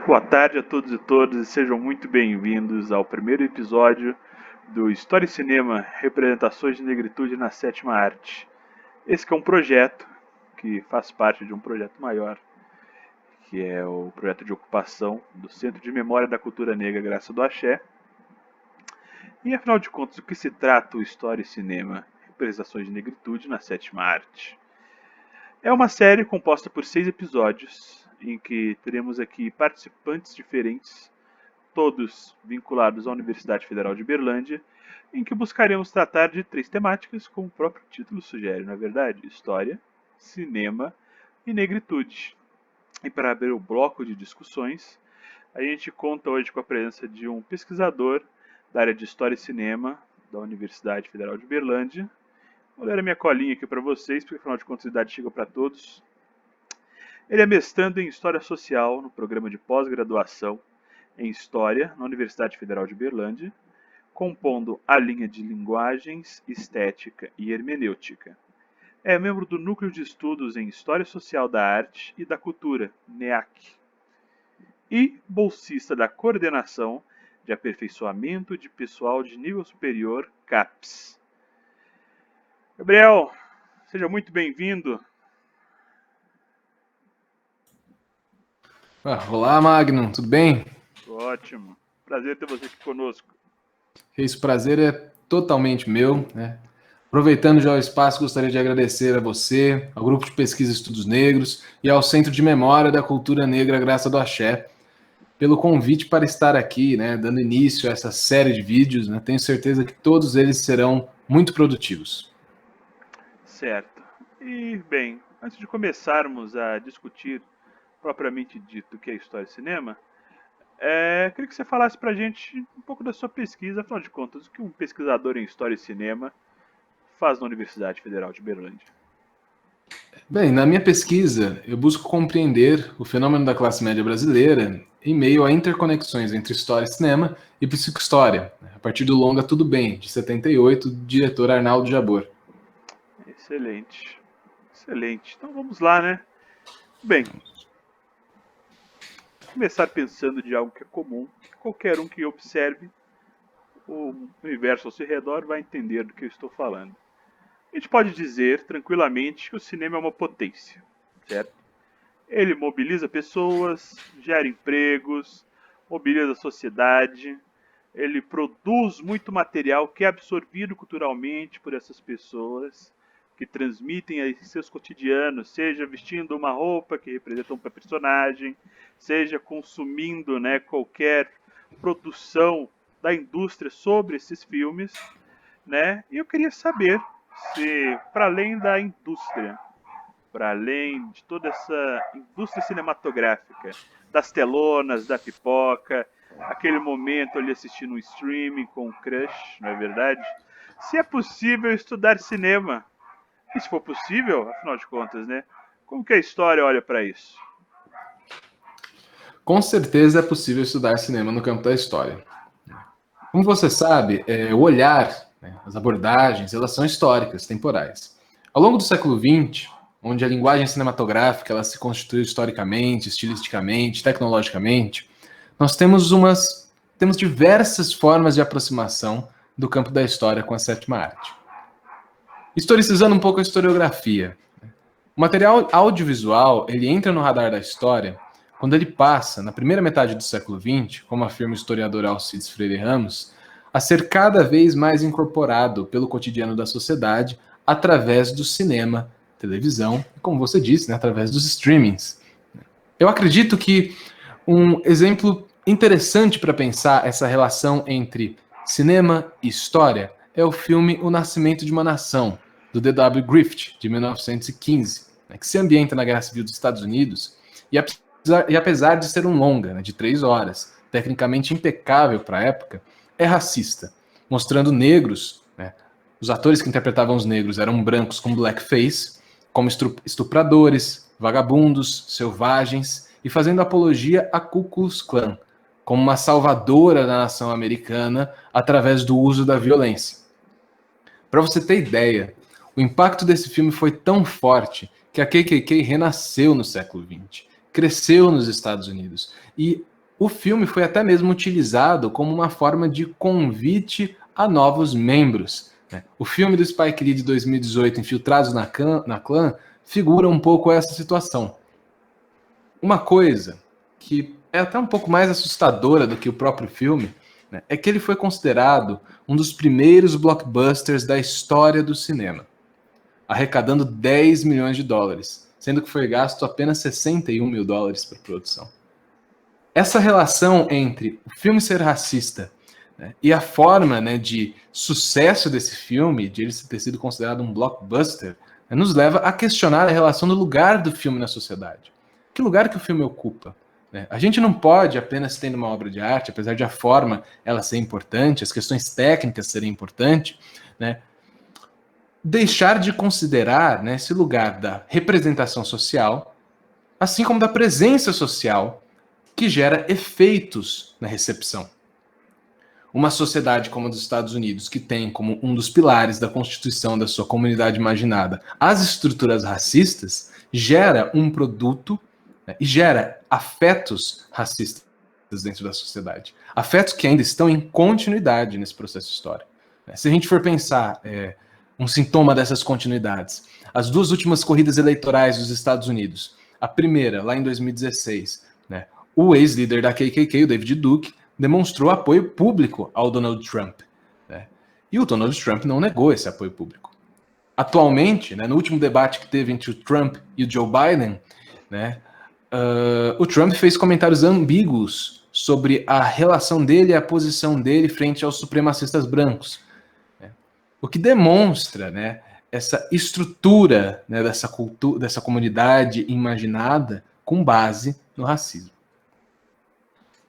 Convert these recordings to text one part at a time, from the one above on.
Boa tarde a todos e todas e sejam muito bem-vindos ao primeiro episódio do História e Cinema Representações de Negritude na Sétima Arte. Esse que é um projeto que faz parte de um projeto maior, que é o projeto de ocupação do Centro de Memória da Cultura Negra Graça do Axé. E afinal de contas, do que se trata o História e Cinema Representações de Negritude na Sétima Arte? É uma série composta por 6 episódios, em que teremos aqui participantes diferentes, todos vinculados à Universidade Federal de Berlândia, em que buscaremos tratar de 3 temáticas, como o próprio título sugere, na verdade: História, Cinema e Negritude. E para abrir o bloco de discussões, a gente conta hoje com a presença de um pesquisador da área de História e Cinema da Universidade Federal de Berlândia. Vou ler a minha colinha aqui para vocês, porque afinal de contas a idade chega para todos. Ele é mestrando em História Social no programa de pós-graduação em História na Universidade Federal de Berlândia, compondo a linha de Linguagens, Estética e Hermenêutica. É membro do Núcleo de Estudos em História Social da Arte e da Cultura, NEAC, e bolsista da Coordenação de Aperfeiçoamento de Pessoal de Nível Superior, CAPES. Gabriel, seja muito bem-vindo. Olá, Magno, tudo bem? Ótimo. Prazer ter você aqui conosco. Esse prazer é totalmente meu, né? Aproveitando já o espaço, gostaria de agradecer a você, ao Grupo de Pesquisa Estudos Negros e ao Centro de Memória da Cultura Negra Graça do Axé pelo convite para estar aqui, né, dando início a essa série de vídeos, né? Tenho certeza que todos eles serão muito produtivos. Certo. E, bem, antes de começarmos a discutir propriamente dito o que é História e Cinema, queria que você falasse pra gente um pouco da sua pesquisa. Afinal de contas, o que um pesquisador em História e Cinema faz na Universidade Federal de Berlândia? Bem, na minha pesquisa, eu busco compreender o fenômeno da classe média brasileira em meio a interconexões entre história e cinema e psicohistória, a partir do longa Tudo Bem, de 78, do diretor Arnaldo Jabor. Excelente. Excelente. Então vamos lá, né? Bem, começar pensando de algo que é comum, que qualquer um que observe o universo ao seu redor vai entender do que eu estou falando. A gente pode dizer tranquilamente que o cinema é uma potência, certo? Ele mobiliza pessoas, gera empregos, mobiliza a sociedade, ele produz muito material que é absorvido culturalmente por essas pessoas, que transmitem a seus cotidianos, seja vestindo uma roupa que representa um personagem, seja consumindo, né, qualquer produção da indústria sobre esses filmes, né? E eu queria saber se, para além da indústria, para além de toda essa indústria cinematográfica, das telonas, da pipoca, aquele momento ali assistindo um streaming com um crush, não é verdade? Se é possível estudar cinema, e se for possível, afinal de contas, né? Como que a história olha para isso? Com certeza é possível estudar cinema no campo da história. Como você sabe, o olhar, né, as abordagens, elas são históricas, temporais. Ao longo do século XX, onde a linguagem cinematográfica ela se constituiu historicamente, estilisticamente, tecnologicamente, nós temos diversas formas de aproximação do campo da história com a sétima arte. Historicizando um pouco a historiografia, o material audiovisual ele entra no radar da história quando ele passa, na primeira metade do século XX, como afirma o historiador Alcides Freire Ramos, a ser cada vez mais incorporado pelo cotidiano da sociedade através do cinema, televisão, e como você disse, né, através dos streamings. Eu acredito que um exemplo interessante para pensar essa relação entre cinema e história é o filme O Nascimento de uma Nação, do D.W. Griffith, de 1915, que se ambienta na Guerra Civil dos Estados Unidos, e apesar de ser um longa, né, de 3 horas, tecnicamente impecável para a época, é racista, mostrando negros, né, os atores que interpretavam os negros eram brancos com blackface, como estupradores, vagabundos, selvagens, e fazendo apologia a Ku Klux Klan, como uma salvadora da nação americana através do uso da violência. Para você ter ideia, o impacto desse filme foi tão forte que a KKK renasceu no século XX, cresceu nos Estados Unidos e o filme foi até mesmo utilizado como uma forma de convite a novos membros. O filme do Spike Lee de 2018, Infiltrados na Clã, figura um pouco essa situação. Uma coisa que é até um pouco mais assustadora do que o próprio filme, né, é que ele foi considerado um dos primeiros blockbusters da história do cinema, arrecadando 10 milhões de dólares, sendo que foi gasto apenas 61 mil dólares para a produção. Essa relação entre o filme ser racista, né, e a forma, né, de sucesso desse filme, de ele ter sido considerado um blockbuster, né, nos leva a questionar a relação do lugar do filme na sociedade. Que lugar que o filme ocupa? Né? A gente não pode, apenas tendo uma obra de arte, apesar de a forma ela ser importante, as questões técnicas serem importantes, né, deixar de considerar, né, esse lugar da representação social, assim como da presença social, que gera efeitos na recepção. Uma sociedade como a dos Estados Unidos, que tem como um dos pilares da constituição da sua comunidade imaginada as estruturas racistas, gera um produto, né, e gera afetos racistas dentro da sociedade. Afetos que ainda estão em continuidade nesse processo histórico. Se a gente for pensar um sintoma dessas continuidades, as duas últimas corridas eleitorais dos Estados Unidos, a primeira, lá em 2016, né, o ex-líder da KKK, o David Duke, demonstrou apoio público ao Donald Trump. Né? E o Donald Trump não negou esse apoio público. Atualmente, né, no último debate que teve entre o Trump e o Joe Biden, né, o Trump fez comentários ambíguos sobre a relação dele e a posição dele frente aos supremacistas brancos. Né? O que demonstra, né, essa estrutura, né, dessa cultura, dessa comunidade imaginada com base no racismo.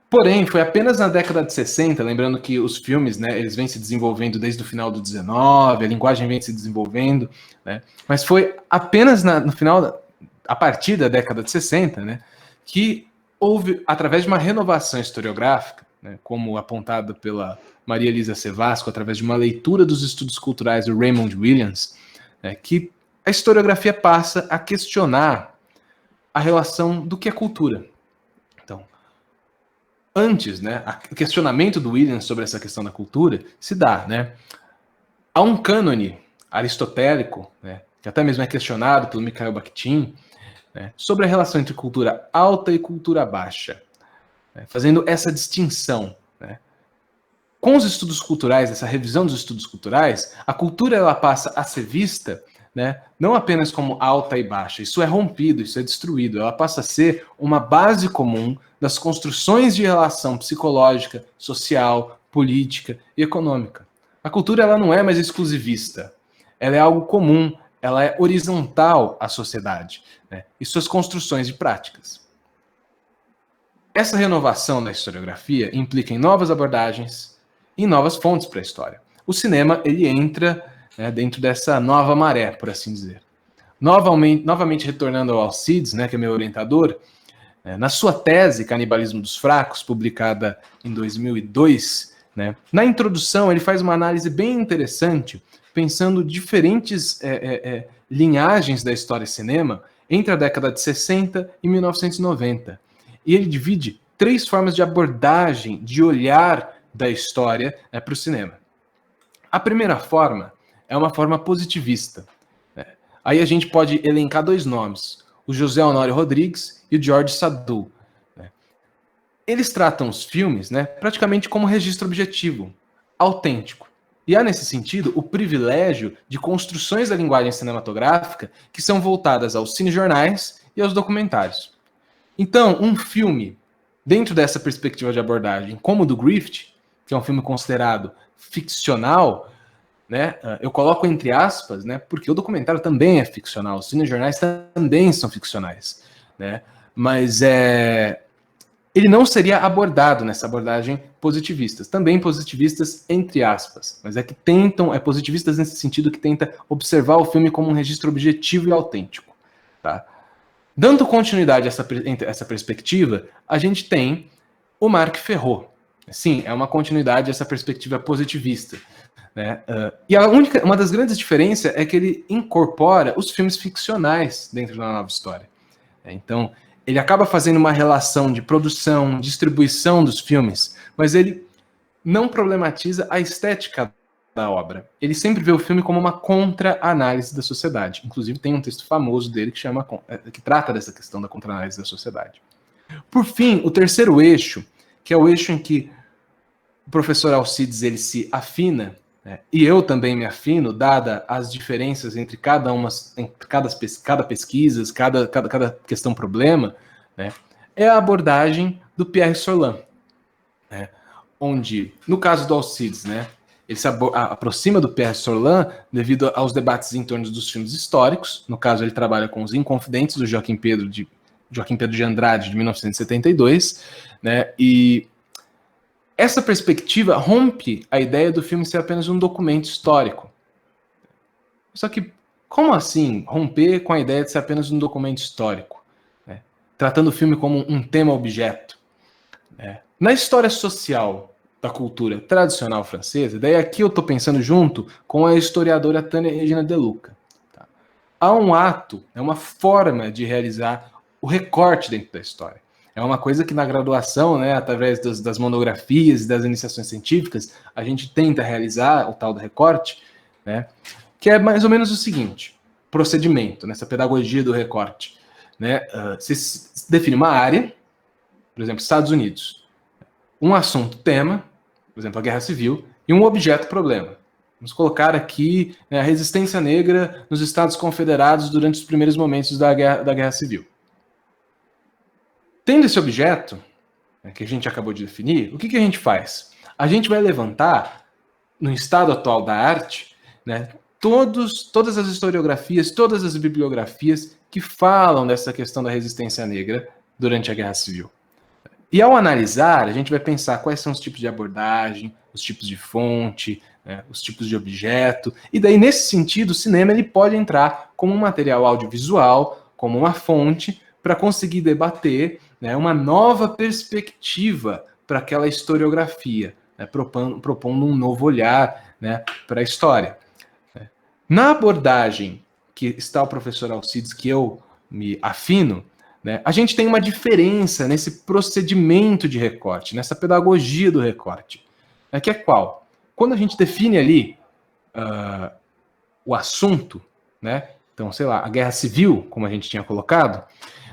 Porém, foi apenas na década de 60, lembrando que os filmes, né, eles vêm se desenvolvendo desde o final do 19, a linguagem vem se desenvolvendo, né, mas foi apenas no final, a partir da década de 60, né, que houve, através de uma renovação historiográfica, né, como apontado pela Maria Elisa Sevasco, através de uma leitura dos estudos culturais do Raymond Williams, que a historiografia passa a questionar a relação do que é cultura. Então, antes, né, o questionamento do Williams sobre essa questão da cultura se dá, né? Há um cânone aristotélico, né, que até mesmo é questionado pelo Mikhail Bakhtin, né, sobre a relação entre cultura alta e cultura baixa, né, fazendo essa distinção. Né. Com os estudos culturais, essa revisão dos estudos culturais, a cultura ela passa a ser vista, né, não apenas como alta e baixa, isso é rompido, isso é destruído, ela passa a ser uma base comum das construções de relação psicológica, social, política e econômica. A cultura ela não é mais exclusivista, ela é algo comum, ela é horizontal à sociedade, né, e suas construções de práticas. Essa renovação da historiografia implica em novas abordagens e novas fontes para a história. O cinema ele entra, né, dentro dessa nova maré, por assim dizer. Novamente retornando ao Alcides, né, que é meu orientador, na sua tese Canibalismo dos Fracos, publicada em 2002, né, na introdução ele faz uma análise bem interessante, pensando diferentes linhagens da história e cinema entre a década de 60 e 1990. E ele divide 3 formas de abordagem, de olhar da história para o cinema. A primeira forma é uma forma positivista. Né? Aí a gente pode elencar 2 nomes, o José Honório Rodrigues e o George Sadu. Né? Eles tratam os filmes, né, praticamente como registro objetivo, autêntico. E há, nesse sentido, o privilégio de construções da linguagem cinematográfica que são voltadas aos cinejornais e aos documentários. Então, um filme, dentro dessa perspectiva de abordagem, como o do Griffith, que é um filme considerado ficcional, né, eu coloco entre aspas, né, porque o documentário também é ficcional, os cinejornais também são ficcionais, né, mas ele não seria abordado nessa abordagem positivistas, também positivistas entre aspas, mas que tentam, positivistas nesse sentido que tenta observar o filme como um registro objetivo e autêntico, tá? Dando continuidade a essa perspectiva, a gente tem o Marc Ferrot. Sim, é uma continuidade dessa perspectiva positivista. Né? E uma das grandes diferenças é que ele incorpora os filmes ficcionais dentro da nova história. Então, Ele acaba fazendo uma relação de produção, distribuição dos filmes, mas ele não problematiza a estética da obra. Ele sempre vê o filme como uma contra-análise da sociedade. Inclusive tem um texto famoso dele que trata dessa questão da contra-análise da sociedade. Por fim, o terceiro eixo, que é o eixo em que o professor Alcides ele se afina, né, e eu também me afino, dada as diferenças entre cada pesquisa, cada questão-problema, né, é a abordagem do Pierre Sorlin, né, onde, no caso do Alcides, né, ele se aproxima do Pierre Sorlin devido aos debates em torno dos filmes históricos. No caso, ele trabalha com Os Inconfidentes, do Joaquim Pedro de Andrade, de 1972, né, e essa perspectiva rompe a ideia do filme ser apenas um documento histórico. Só que, como assim romper com a ideia de ser apenas um documento histórico? Né? Tratando o filme como um tema-objeto. Né? Na história social da cultura tradicional francesa, daí aqui eu estou pensando junto com a historiadora Tânia Regina De Luca. Tá? Há um ato, é uma forma de realizar o recorte dentro da história. É uma coisa que na graduação, né, através das monografias e das iniciações científicas, a gente tenta realizar o tal do recorte, né, que é mais ou menos o seguinte, procedimento, nessa pedagogia do recorte. Né, você define uma área, por exemplo, Estados Unidos, um assunto tema, por exemplo, a Guerra Civil, e um objeto problema. Vamos colocar aqui, né, a resistência negra nos Estados Confederados durante os primeiros momentos da Guerra Civil. Tendo esse objeto, né, que a gente acabou de definir, o que a gente faz? A gente vai levantar, no estado atual da arte, né, todas as historiografias, todas as bibliografias que falam dessa questão da resistência negra durante a Guerra Civil. E ao analisar, a gente vai pensar quais são os tipos de abordagem, os tipos de fonte, né, os tipos de objeto, e daí, nesse sentido, o cinema ele pode entrar como um material audiovisual, como uma fonte, para conseguir debater, né, uma nova perspectiva para aquela historiografia, né, propondo um novo olhar, né, para a história. Na abordagem que está o professor Alcides, que eu me afino, né, a gente tem uma diferença nesse procedimento de recorte, nessa pedagogia do recorte, né, que é qual? Quando a gente define ali o assunto, né, então, sei lá, a Guerra Civil, como a gente tinha colocado,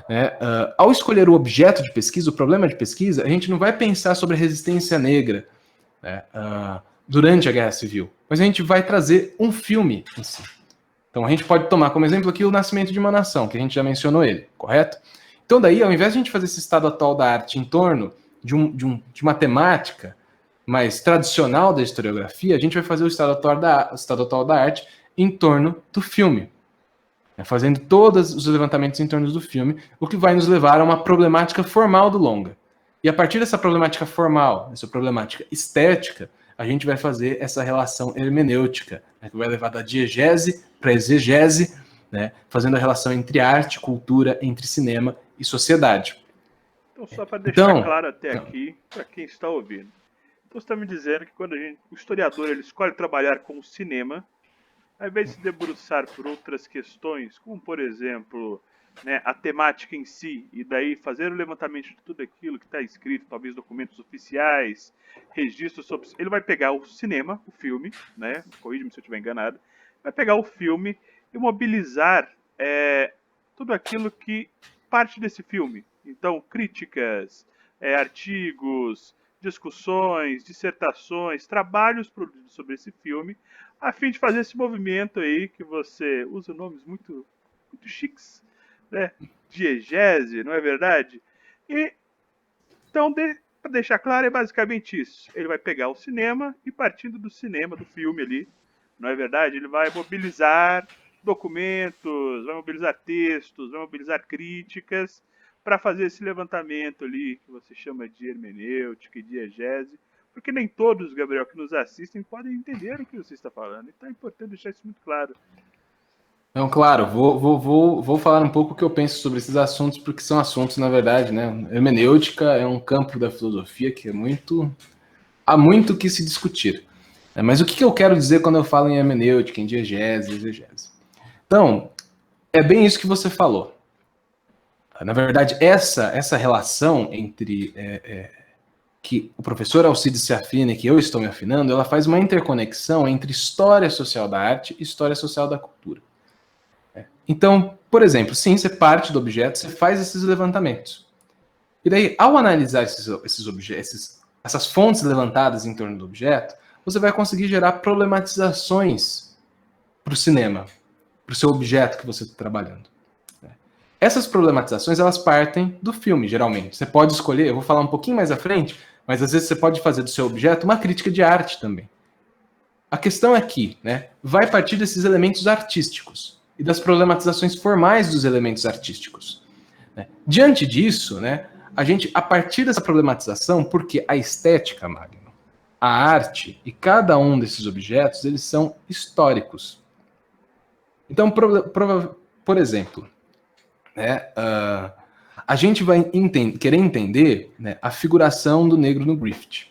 né, ao escolher o objeto de pesquisa, o problema de pesquisa, a gente não vai pensar sobre a resistência negra, né, durante a Guerra Civil, mas a gente vai trazer um filme em si. Então a gente pode tomar como exemplo aqui o Nascimento de uma Nação, que a gente já mencionou ele, correto? Então daí, ao invés de a gente fazer esse estado atual da arte em torno de uma temática mais tradicional da historiografia, a gente vai fazer o estado atual da arte em torno do filme, fazendo todos os levantamentos em torno do filme, o que vai nos levar a uma problemática formal do longa. E a partir dessa problemática formal, dessa problemática estética, a gente vai fazer essa relação hermenêutica, né, que vai levar da diegese para a exegese, né, fazendo a relação entre arte, cultura, entre cinema e sociedade. Então, só para deixar claro até aqui, para quem está ouvindo. Então, você está me dizendo que quando o historiador ele escolhe trabalhar com o cinema, ao invés de se debruçar por outras questões, como, por exemplo, né, a temática em si, e daí fazer o levantamento de tudo aquilo que está escrito, talvez documentos oficiais, registros sobre... Ele vai pegar o cinema, o filme, né, corrija-me se eu estiver enganado, vai pegar o filme e mobilizar tudo aquilo que parte desse filme. Então, críticas, artigos, discussões, dissertações, trabalhos produzidos sobre esse filme, a fim de fazer esse movimento aí, que você usa nomes muito chiques, né? Diegese, não é verdade? E, então, para deixar claro, é basicamente isso. Ele vai pegar o cinema e, partindo do cinema, do filme ali, não é verdade? Ele vai mobilizar documentos, vai mobilizar textos, vai mobilizar críticas para fazer esse levantamento ali, que você chama de hermenêutica e diegese, porque nem todos, Gabriel, que nos assistem podem entender o que você está falando. Então é importante deixar isso muito claro. Então, claro, vou falar um pouco o que eu penso sobre esses assuntos, porque são assuntos, na verdade, né? Hermenêutica é um campo da filosofia que há muito que se discutir. Mas o que eu quero dizer quando eu falo em hermenêutica, em diegese, exegese? Então, é bem isso que você falou. Na verdade, essa relação entre que o professor Alcides se afina e que eu estou me afinando, ela faz uma interconexão entre história social da arte e história social da cultura. Então, por exemplo, sim, você parte do objeto, você faz esses levantamentos. E daí, ao analisar esses objetos, essas fontes levantadas em torno do objeto, você vai conseguir gerar problematizações para o cinema, para o seu objeto que você está trabalhando. Essas problematizações, elas partem do filme, geralmente. Você pode escolher, eu vou falar um pouquinho mais à frente, mas às vezes você pode fazer do seu objeto uma crítica de arte também. A questão aqui, né, vai partir desses elementos artísticos e das problematizações formais dos elementos artísticos. Diante disso, né, a gente, a partir dessa problematização, porque a estética, Magno, a arte e cada um desses objetos, eles são históricos. Então, por exemplo, né, a gente vai querer entender, né, a figuração do negro no Griffith.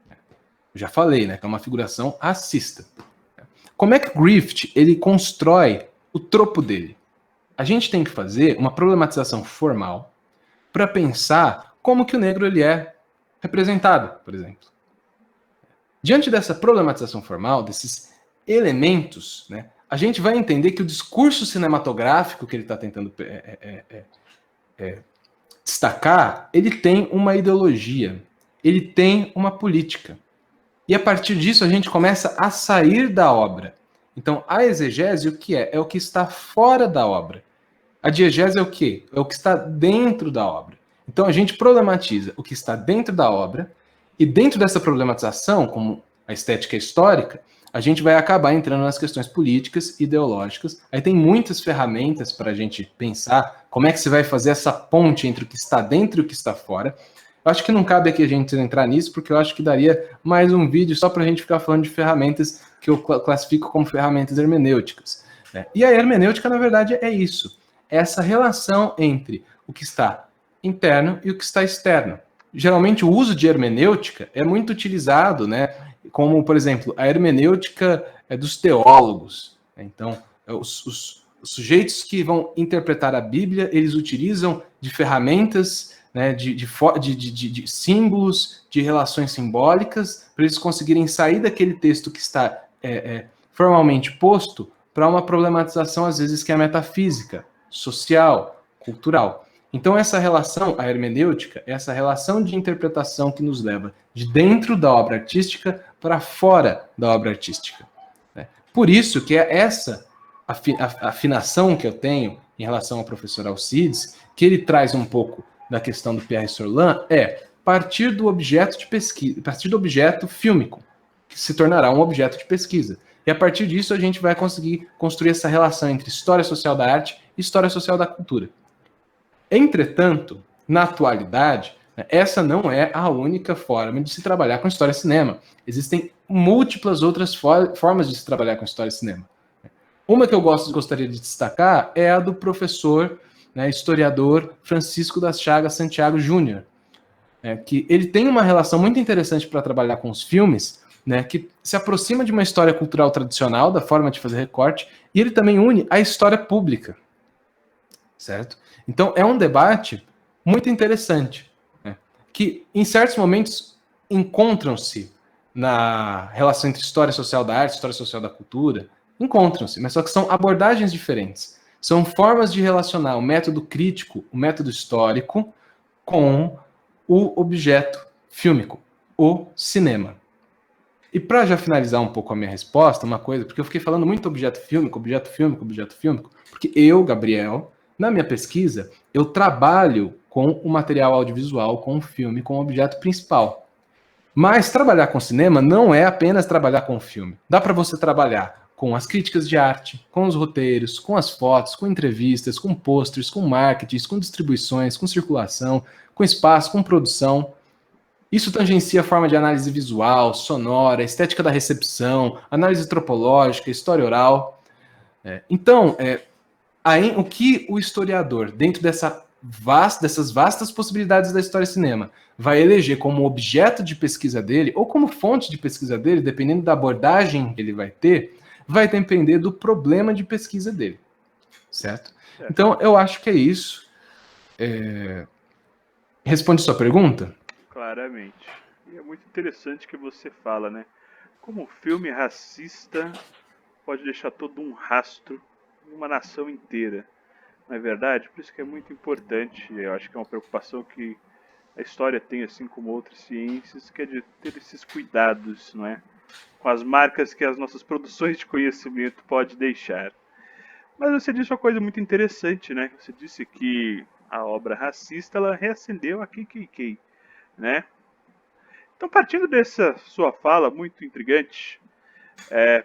Eu já falei, né, que é uma figuração racista. Como é que o Griffith ele constrói o tropo dele? A gente tem que fazer uma problematização formal para pensar como que o negro ele é representado, por exemplo. Diante dessa problematização formal, desses elementos, né, a gente vai entender que o discurso cinematográfico que ele está tentando destacar, ele tem uma ideologia, ele tem uma política. E a partir disso a gente começa a sair da obra. Então, a exegese, o que é? É o que está fora da obra. A diegese é o quê? É o que está dentro da obra. Então, a gente problematiza o que está dentro da obra, e dentro dessa problematização, como a estética histórica, a gente vai acabar entrando nas questões políticas, ideológicas. Aí tem muitas ferramentas para a gente pensar como é que você vai fazer essa ponte entre o que está dentro e o que está fora. Eu acho que não cabe aqui a gente entrar nisso, porque eu acho que daria mais um vídeo só para a gente ficar falando de ferramentas que eu classifico como ferramentas hermenêuticas. Né? E a hermenêutica, na verdade, é isso. É essa relação entre o que está interno e o que está externo. Geralmente, o uso de hermenêutica é muito utilizado, né? Como, por exemplo, a hermenêutica dos teólogos. Então, os sujeitos que vão interpretar a Bíblia, eles utilizam de ferramentas, né, de símbolos, de relações simbólicas, para eles conseguirem sair daquele texto que está formalmente posto para uma problematização, às vezes, que é metafísica, social, cultural. Então, essa relação, a hermenêutica, é essa relação de interpretação que nos leva de dentro da obra artística para fora da obra artística. Né? Por isso que é essa afinação que eu tenho em relação ao professor Alcides, que ele traz um pouco da questão do Pierre Sorlan, é partir do objeto de pesquisa, partir do objeto fílmico, que se tornará um objeto de pesquisa. E a partir disso a gente vai conseguir construir essa relação entre história social da arte e história social da cultura. Entretanto, na atualidade, essa não é a única forma de se trabalhar com história e cinema. Existem múltiplas outras formas de se trabalhar com história e cinema. Uma que eu gostaria de destacar é a do professor, né, historiador Francisco das Chagas Santiago Júnior, que ele tem uma relação muito interessante para trabalhar com os filmes, né, que se aproxima de uma história cultural tradicional, da forma de fazer recorte, e ele também une a história pública, certo? Então, é um debate muito interessante, né, que em certos momentos encontram-se na relação entre história social da arte, história social da cultura, encontram-se, mas só que são abordagens diferentes. São formas de relacionar o método crítico, o método histórico, com o objeto fílmico, o cinema. E para já finalizar um pouco a minha resposta, uma coisa, porque eu fiquei falando muito objeto fílmico, porque eu, Gabriel, na minha pesquisa, eu trabalho com o material audiovisual, com o filme, com o objeto principal. Mas trabalhar com cinema não é apenas trabalhar com o filme. Dá para você trabalhar com as críticas de arte, com os roteiros, com as fotos, com entrevistas, com posters, com marketing, com distribuições, com circulação, com espaço, com produção. Isso tangencia a forma de análise visual, sonora, estética da recepção, análise antropológica, história oral. Então, o que o historiador, dentro dessas vastas possibilidades da história e cinema, vai eleger como objeto de pesquisa dele, ou como fonte de pesquisa dele, dependendo da abordagem que ele vai ter, vai depender do problema de pesquisa dele, certo? Então, eu acho que é isso. Responde sua pergunta? Claramente. E é muito interessante que você fala, né? Como um filme racista pode deixar todo um rastro em uma nação inteira. Não é verdade? Por isso que é muito importante, eu acho que é uma preocupação que a história tem, assim como outras ciências, que é de ter esses cuidados, não é? Com as marcas que as nossas produções de conhecimento podem deixar. Mas você disse uma coisa muito interessante, né? Você disse que a obra racista ela reacendeu a KKK, né? Então, partindo dessa sua fala muito intrigante,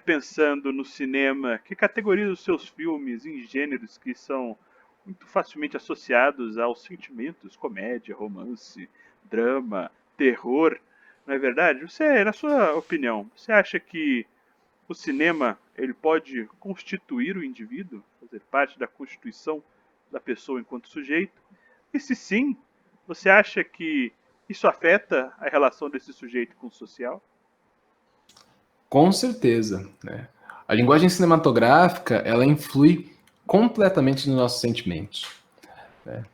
pensando no cinema que categoriza os seus filmes em gêneros que são muito facilmente associados aos sentimentos, comédia, romance, drama, terror, não é verdade? Você, na sua opinião, você acha que o cinema ele pode constituir o indivíduo, fazer parte da constituição da pessoa enquanto sujeito? E se sim, você acha que isso afeta a relação desse sujeito com o social? Com certeza, né? A linguagem cinematográfica, ela influi completamente nos nossos sentimentos, né?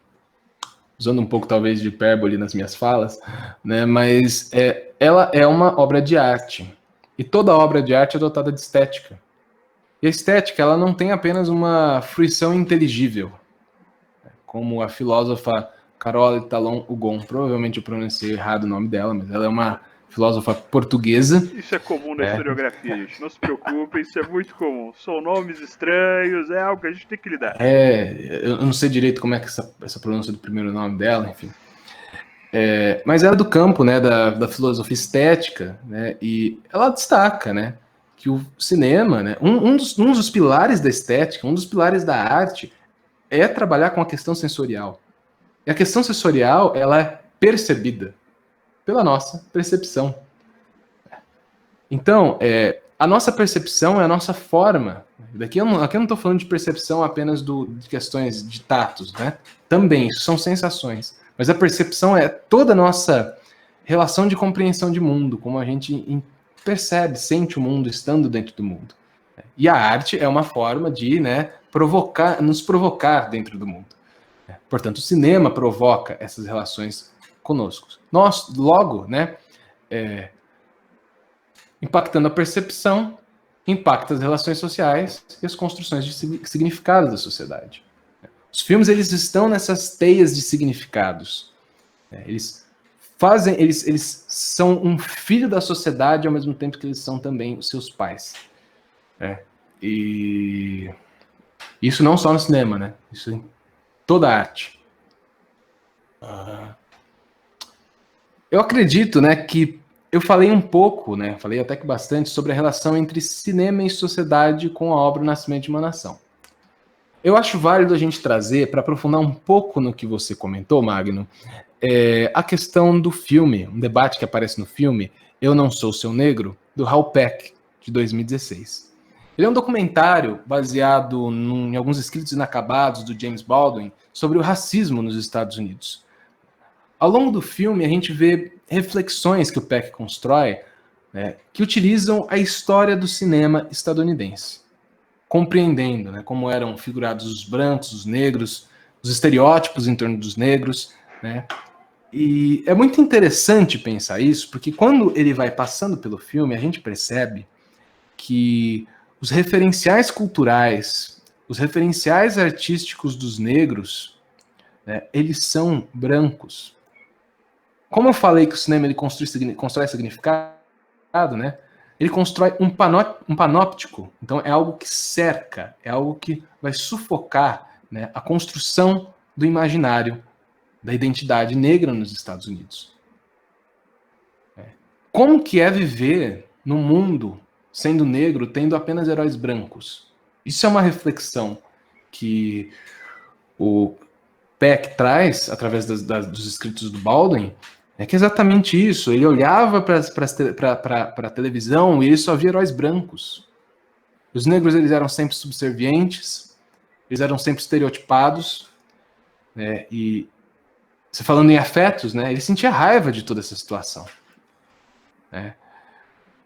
Usando um pouco talvez de hipérbole nas minhas falas, né? Mas ela é uma obra de arte e toda obra de arte é dotada de estética. E a estética, ela não tem apenas uma fruição inteligível, como a filósofa Carole Talon Hugon, provavelmente eu pronunciei errado o nome dela, mas ela é uma filósofa portuguesa, Isso é comum na né? historiografia, gente. Não se preocupe, isso é muito comum. São nomes estranhos, é algo que a gente tem que lidar. Eu não sei direito como é que essa pronúncia do primeiro nome dela, enfim. Mas ela é do campo, né, da filosofia estética, né, e ela destaca, né, que o cinema, né, um dos pilares da estética, um dos pilares da arte é trabalhar com a questão sensorial. E a questão sensorial, ela é percebida pela nossa percepção. Então, a nossa percepção é a nossa forma. Aqui eu não estou falando de percepção apenas de questões de tatos, né? Também, isso são sensações. Mas a percepção é toda a nossa relação de compreensão de mundo, como a gente percebe, sente o mundo estando dentro do mundo. E a arte é uma forma de, né, nos provocar dentro do mundo. Portanto, o cinema provoca essas relações conosco. Nós, logo, né, impactando a percepção, impacta as relações sociais e as construções de significado da sociedade. Os filmes eles estão nessas teias de significados. Eles são um filho da sociedade ao mesmo tempo que eles são também os seus pais. E isso não só no cinema, né? Isso em toda a arte. Eu acredito, né, que eu falei um pouco, né, falei até que bastante sobre a relação entre cinema e sociedade com a obra O Nascimento de uma Nação. Eu acho válido a gente trazer, para aprofundar um pouco no que você comentou, Magno, a questão do filme, um debate que aparece no filme Eu Não Sou Seu Negro, do Hal Peck, de 2016. Ele é um documentário baseado em alguns escritos inacabados do James Baldwin sobre o racismo nos Estados Unidos. Ao longo do filme, a gente vê reflexões que o Peck constrói, né, que utilizam a história do cinema estadunidense, compreendendo, né, como eram figurados os brancos, os negros, os estereótipos em torno dos negros, né? E é muito interessante pensar isso, porque quando ele vai passando pelo filme, a gente percebe que os referenciais culturais, os referenciais artísticos dos negros, né, eles são brancos. Como eu falei que o cinema ele constrói significado, né? Ele constrói um panóptico. Então é algo que cerca, é algo que vai sufocar, né, a construção do imaginário da identidade negra nos Estados Unidos. Como que é viver no mundo sendo negro, tendo apenas heróis brancos? Isso é uma reflexão que o Peck traz através dos escritos do Baldwin, é que é exatamente isso. Ele olhava para a televisão e ele só via heróis brancos. Os negros eles eram sempre subservientes, eles eram sempre estereotipados, né? E você falando em afetos, né? Ele sentia raiva de toda essa situação, né?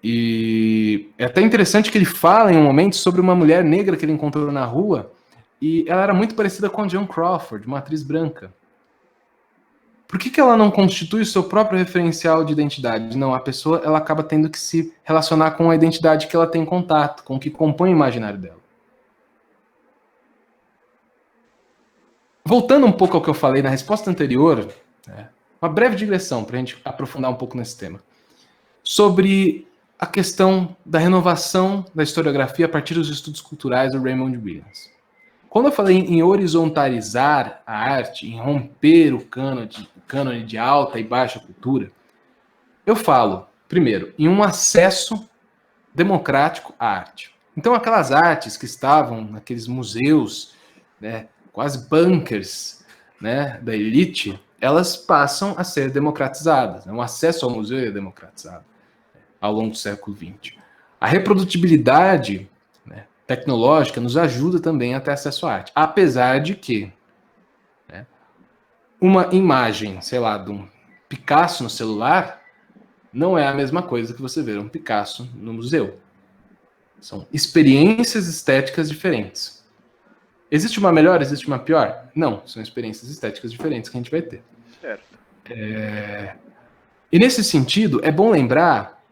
E é até interessante que ele fala em um momento sobre uma mulher negra que ele encontrou na rua e ela era muito parecida com a Joan Crawford, uma atriz branca. Por que ela não constitui o seu próprio referencial de identidade? Não, a pessoa ela acaba tendo que se relacionar com a identidade que ela tem contato, com o que compõe o imaginário dela. Voltando um pouco ao que eu falei na resposta anterior, uma breve digressão para a gente aprofundar um pouco nesse tema, sobre a questão da renovação da historiografia a partir dos estudos culturais do Raymond Williams. Quando eu falei em horizontalizar a arte, em romper o cânone de alta e baixa cultura, eu falo, primeiro, em um acesso democrático à arte. Então, aquelas artes que estavam naqueles museus, né, quase bunkers, né, da elite, elas passam a ser democratizadas. Né? O acesso ao museu é democratizado ao longo do século XX. A reprodutibilidade, né, tecnológica nos ajuda também a ter acesso à arte. Apesar de que, né, uma imagem, sei lá, de um Picasso no celular não é a mesma coisa que você ver um Picasso no museu. São experiências estéticas diferentes. Existe uma melhor, existe uma pior? Não, são experiências estéticas diferentes que a gente vai ter. Certo. E nesse sentido, é bom lembrar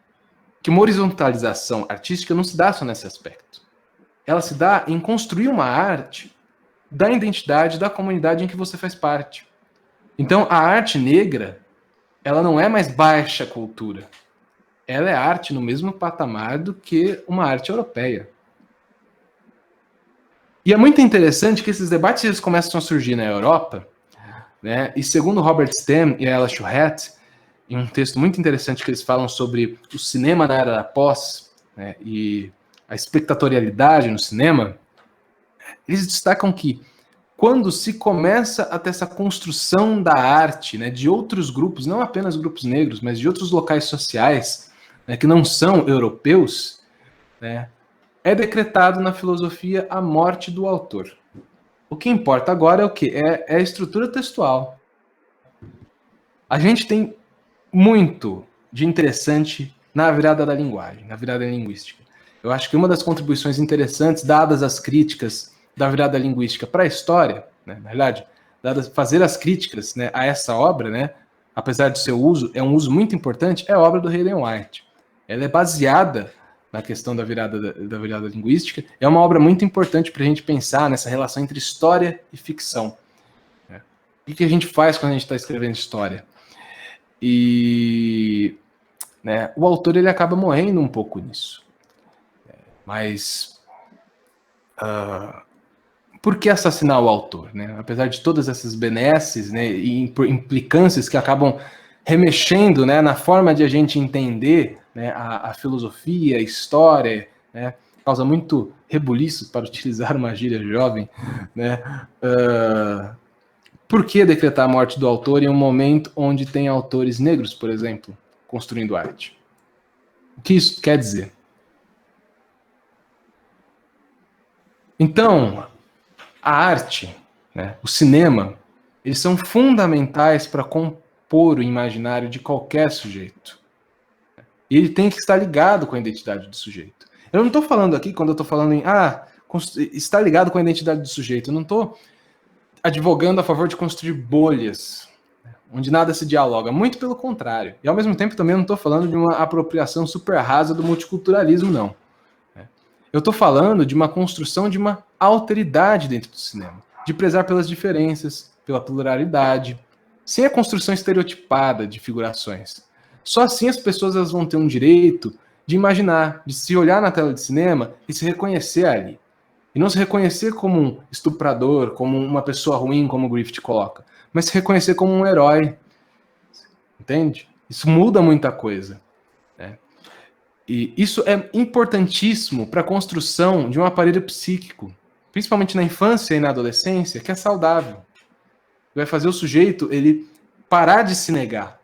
que uma horizontalização artística não se dá só nesse aspecto. Ela se dá em construir uma arte da identidade da comunidade em que você faz parte. Então, a arte negra, ela não é mais baixa cultura. Ela é arte no mesmo patamar do que uma arte europeia. E é muito interessante que esses debates eles começam a surgir na Europa, né? E segundo Robert Stem e Ella Chouhet, em um texto muito interessante que eles falam sobre o cinema na era da pós, né, e a espectatorialidade no cinema, eles destacam que quando se começa a ter essa construção da arte, né, de outros grupos, não apenas grupos negros, mas de outros locais sociais, né, que não são europeus, né, é decretado na filosofia a morte do autor. O que importa agora é o quê? É a estrutura textual. A gente tem muito de interessante na virada da linguagem, na virada linguística. Eu acho que uma das contribuições interessantes, dadas as críticas da virada linguística para a história, né, na verdade, fazer as críticas, né, a essa obra, né, apesar do seu uso, é um uso muito importante, é a obra do Hayden White. Ela é baseada na questão da virada linguística, é uma obra muito importante para a gente pensar nessa relação entre história e ficção. Né? O que a gente faz quando a gente está escrevendo história? E, né, o autor ele acaba morrendo um pouco nisso. Mas por que assassinar o autor? Né? Apesar de todas essas benesses, né, e implicâncias que acabam remexendo, né, na forma de a gente entender, né, a filosofia, a história, né, causa muito rebuliço, para utilizar uma gíria jovem. Né? Por que decretar a morte do autor em um momento onde tem autores negros, por exemplo, construindo arte? O que isso quer dizer? Então, a arte, né, o cinema, eles são fundamentais para compor o imaginário de qualquer sujeito. E ele tem que estar ligado com a identidade do sujeito. Eu não estou falando aqui, quando eu estou falando em estar ligado com a identidade do sujeito, eu não estou advogando a favor de construir bolhas, onde nada se dialoga. Muito pelo contrário. E ao mesmo tempo também não estou falando de uma apropriação super rasa do multiculturalismo, não. Eu estou falando de uma construção de uma alteridade dentro do cinema, de prezar pelas diferenças, pela pluralidade, sem a construção estereotipada de figurações. Só assim as pessoas elas vão ter um direito de imaginar, de se olhar na tela de cinema e se reconhecer ali. E não se reconhecer como um estuprador, como uma pessoa ruim, como o Griffith coloca, mas se reconhecer como um herói. Entende? Isso muda muita coisa. Né? E isso é importantíssimo para a construção de um aparelho psíquico, principalmente na infância e na adolescência, que é saudável. Vai fazer o sujeito ele parar de se negar,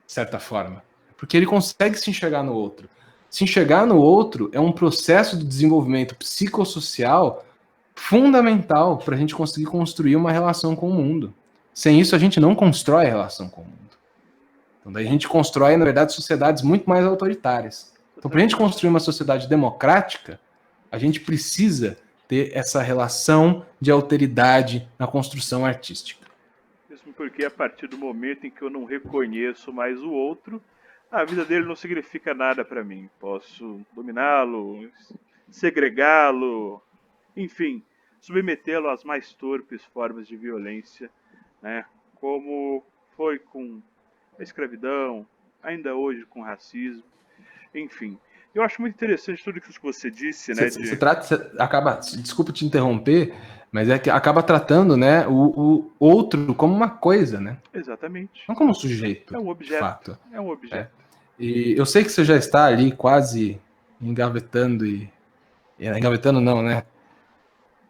de certa forma, porque ele consegue se enxergar no outro. Se enxergar no outro é um processo de desenvolvimento psicossocial fundamental para a gente conseguir construir uma relação com o mundo. Sem isso, a gente não constrói a relação com o mundo. Então, daí a gente constrói, na verdade, sociedades muito mais autoritárias. Então, para a gente construir uma sociedade democrática, a gente precisa ter essa relação de alteridade na construção artística. Isso porque a partir do momento em que eu não reconheço mais o outro, a vida dele não significa nada para mim. Posso dominá-lo, segregá-lo, enfim, submetê-lo às mais torpes formas de violência, né? Como foi com a escravidão, ainda hoje com o racismo, enfim. Eu acho muito interessante tudo isso que você disse, né? Você acaba, desculpa te interromper, mas é que acaba tratando, né, o outro como uma coisa, né? Exatamente. Não como um sujeito, É um de objeto. fato. É um objeto. E eu sei que você já está ali quase engavetando engavetando não, né?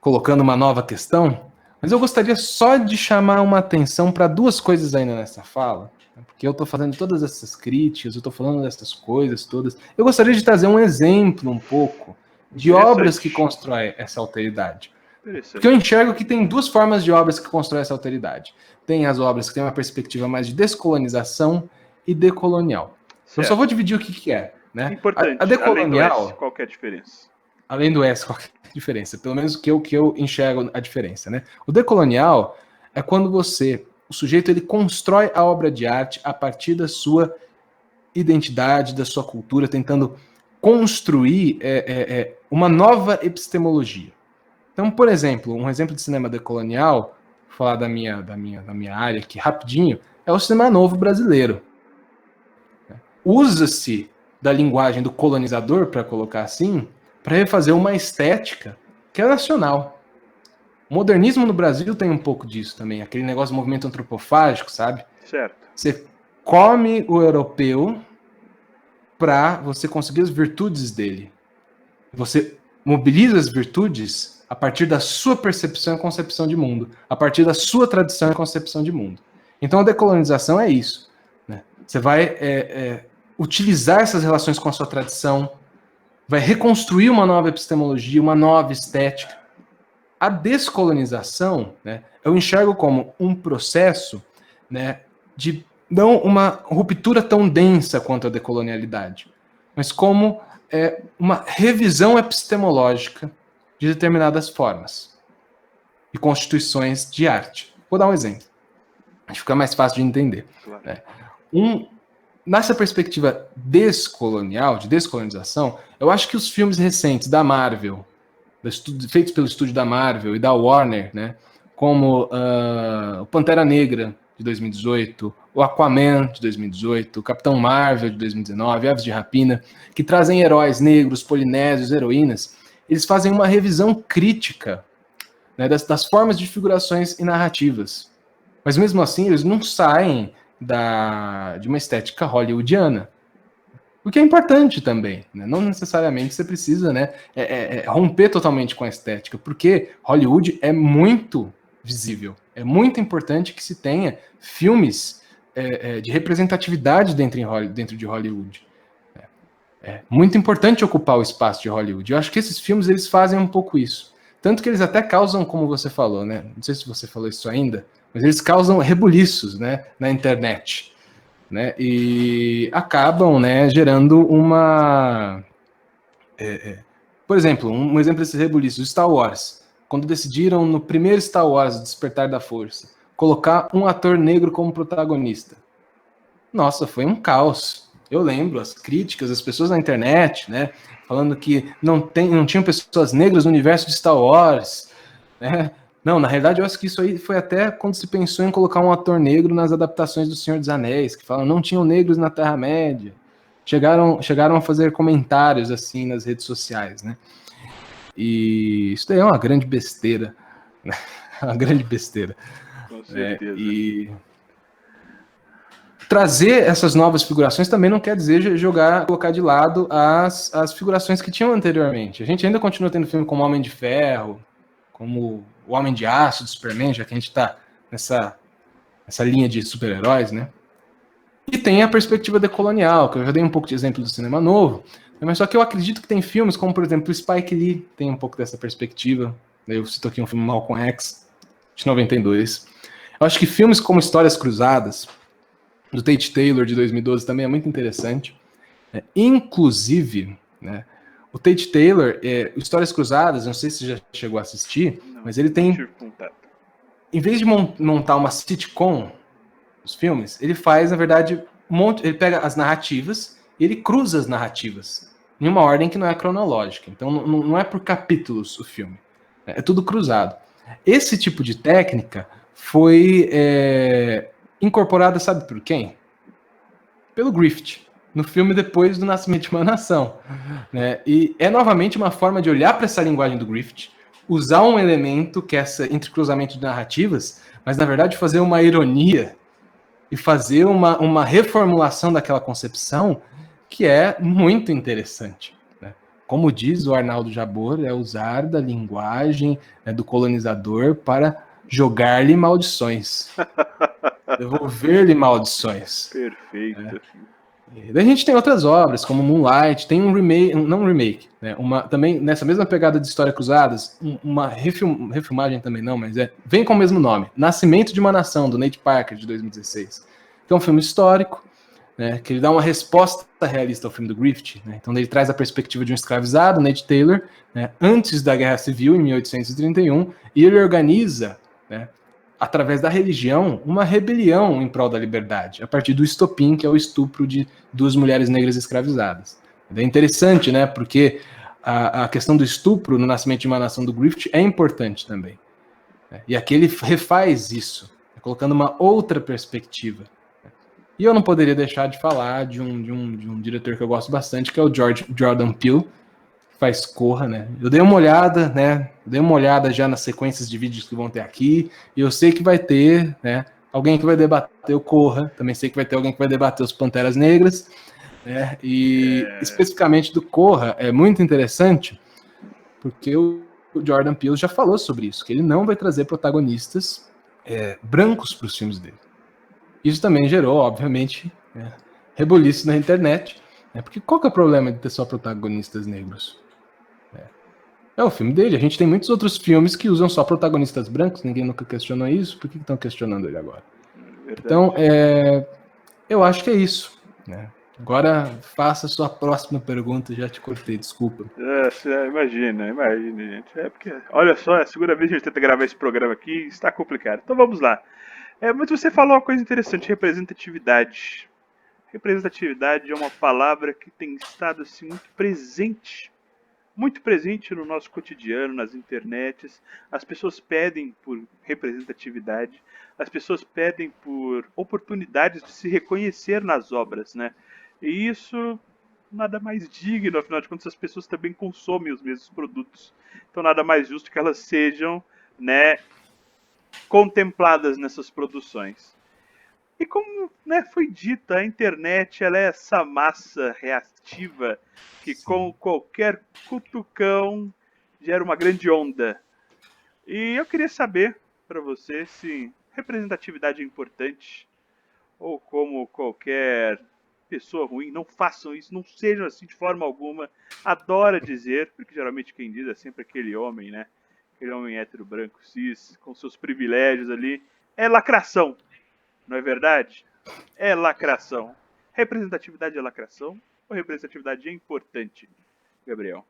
Colocando uma nova questão, mas eu gostaria só de chamar uma atenção para duas coisas ainda nessa fala, né, porque eu estou fazendo todas essas críticas, eu estou falando dessas coisas todas. Eu gostaria de trazer um exemplo um pouco de obras que constroem essa alteridade. Porque eu enxergo que tem duas formas de obras que constroem essa alteridade. Tem as obras que têm uma perspectiva mais de descolonização e decolonial. Eu só vou dividir o que é. Né? Importante. A decolonial, além do S, qual que é a diferença? Além do S, qual que é a diferença? Pelo menos que eu enxergo a diferença. Né? O decolonial é quando o sujeito, ele constrói a obra de arte a partir da sua identidade, da sua cultura, tentando construir uma nova epistemologia. Então, por exemplo, um exemplo de cinema decolonial, vou falar da minha área aqui rapidinho, é o cinema novo brasileiro. Usa-se da linguagem do colonizador, para colocar assim, para refazer uma estética que é nacional. O modernismo no Brasil tem um pouco disso também, aquele negócio do movimento antropofágico, sabe? Certo. Você come o europeu para você conseguir as virtudes dele. Você mobiliza as virtudes a partir da sua percepção e concepção de mundo, a partir da sua tradição e concepção de mundo. Então a decolonização é isso. Né? Você vai utilizar essas relações com a sua tradição, vai reconstruir uma nova epistemologia, uma nova estética. A descolonização, né, eu enxergo como um processo, né, de não uma ruptura tão densa quanto a decolonialidade, mas como uma revisão epistemológica de determinadas formas e constituições de arte. Vou dar um exemplo. Acho que fica mais fácil de entender. Claro. Né? Nessa perspectiva descolonial, de descolonização, eu acho que os filmes recentes da Marvel, feitos pelo estúdio da Marvel e da Warner, né, como o Pantera Negra, de 2018, o Aquaman, de 2018, o Capitão Marvel, de 2019, Aves de Rapina, que trazem heróis negros, polinésios, heroínas, eles fazem uma revisão crítica, né, das formas de figurações e narrativas. Mas mesmo assim, eles não saem de uma estética hollywoodiana. O que é importante também, né? Não necessariamente você precisa, né, romper totalmente com a estética, porque Hollywood é muito visível. É muito importante que se tenha filmes de representatividade dentro de Hollywood. É muito importante ocupar o espaço de Hollywood. Eu acho que esses filmes eles fazem um pouco isso. Tanto que eles até causam, como você falou, né? Não sei se você falou isso ainda, mas eles causam rebuliços, né, na internet. Né, e acabam, né, gerando uma... por exemplo, um exemplo desses rebuliços, Star Wars. Quando decidiram, no primeiro Star Wars, Despertar da Força, colocar um ator negro como protagonista. Nossa, foi um caos. Eu lembro as críticas, as pessoas na internet, né, falando que não tinham pessoas negras no universo de Star Wars, né? Não, na realidade eu acho que isso aí foi até quando se pensou em colocar um ator negro nas adaptações do Senhor dos Anéis, que falam não tinham negros na Terra-média. Chegaram a fazer comentários assim nas redes sociais, né? E isso daí é uma grande besteira, né? Uma grande besteira. Com certeza. E trazer essas novas figurações também não quer dizer colocar de lado as figurações que tinham anteriormente. A gente ainda continua tendo filme como Homem de Ferro, como o Homem de Aço, do Superman, já que a gente está nessa linha de super-heróis, né? E tem a perspectiva decolonial, que eu já dei um pouco de exemplo do cinema novo, mas só que eu acredito que tem filmes como, por exemplo, o Spike Lee tem um pouco dessa perspectiva. Eu cito aqui um filme Malcolm X, de 92. Eu acho que filmes como Histórias Cruzadas, do Tate Taylor, de 2012, também é muito interessante. Inclusive, né, o Tate Taylor, Histórias Cruzadas, não sei se você já chegou a assistir, mas ele tem... Em vez de montar uma sitcom, os filmes, ele faz, na verdade, ele pega as narrativas e ele cruza as narrativas em uma ordem que não é cronológica. Então, não é por capítulos o filme. É tudo cruzado. Esse tipo de técnica foi incorporada, sabe por quem? Pelo Griffith, no filme Depois do Nascimento de uma Nação. Né? E é novamente uma forma de olhar para essa linguagem do Griffith, usar um elemento que é esse entrecruzamento de narrativas, mas na verdade fazer uma ironia e fazer uma reformulação daquela concepção que é muito interessante. Né? Como diz o Arnaldo Jabor, é usar da linguagem, né, do colonizador para jogar-lhe maldições. Devolver-lhe maldições. Perfeito. Né? Daí a gente tem outras obras, como Moonlight, tem um remake, não um remake, né? Também nessa mesma pegada de Histórias Cruzadas, uma refilmagem também não, mas vem com o mesmo nome, Nascimento de uma Nação, do Nate Parker, de 2016. Que é um filme histórico, né, que ele dá uma resposta realista ao filme do Griffith. Né? Então ele traz a perspectiva de um escravizado, Nate Taylor, né, antes da Guerra Civil, em 1831, e ele organiza, né, através da religião, uma rebelião em prol da liberdade, a partir do estopim, que é o estupro de 2 mulheres negras escravizadas. É interessante, né, porque a questão do estupro no Nascimento de uma Nação do Griffith é importante também. Né? E aqui ele refaz isso, colocando uma outra perspectiva. E eu não poderia deixar de falar de um diretor que eu gosto bastante, que é o Jordan Peele, que faz Corra, né? Eu dei uma olhada, né? Dei uma olhada já nas sequências de vídeos que vão ter aqui, e eu sei que vai ter, né, alguém que vai debater o Corra, também sei que vai ter alguém que vai debater os Panteras Negras, né? E especificamente do Corra é muito interessante, porque o Jordan Peele já falou sobre isso, que ele não vai trazer protagonistas brancos para os filmes dele. Isso também gerou, obviamente, rebuliço na internet, né? Porque qual que é o problema de ter só protagonistas negros? É o filme dele. A gente tem muitos outros filmes que usam só protagonistas brancos, ninguém nunca questionou isso, por que estão questionando ele agora? Verdade. Então, eu acho que é isso. Né? Agora, faça a sua próxima pergunta, já te cortei, desculpa. Imagina, gente. É porque, olha só, é a segunda vez que a gente tenta gravar esse programa aqui e está complicado. Então vamos lá. Mas você falou uma coisa interessante, representatividade. Representatividade é uma palavra que tem estado assim muito presente no nosso cotidiano, nas internets. As pessoas pedem por representatividade, as pessoas pedem por oportunidades de se reconhecer nas obras, né? E isso nada mais digno, afinal de contas as pessoas também consomem os mesmos produtos. Então nada mais justo que elas sejam, né, contempladas nessas produções. E como, né, foi dito, a internet ela é essa massa reativa que com qualquer cutucão gera uma grande onda. E eu queria saber para você se representatividade é importante ou como qualquer pessoa ruim, não façam isso, não sejam assim de forma alguma. Adora dizer, porque geralmente quem diz é sempre aquele homem, né? Aquele homem hétero, branco, cis, com seus privilégios ali. É lacração, não é verdade? É lacração. Representatividade é lacração ou representatividade é importante, Gabriel?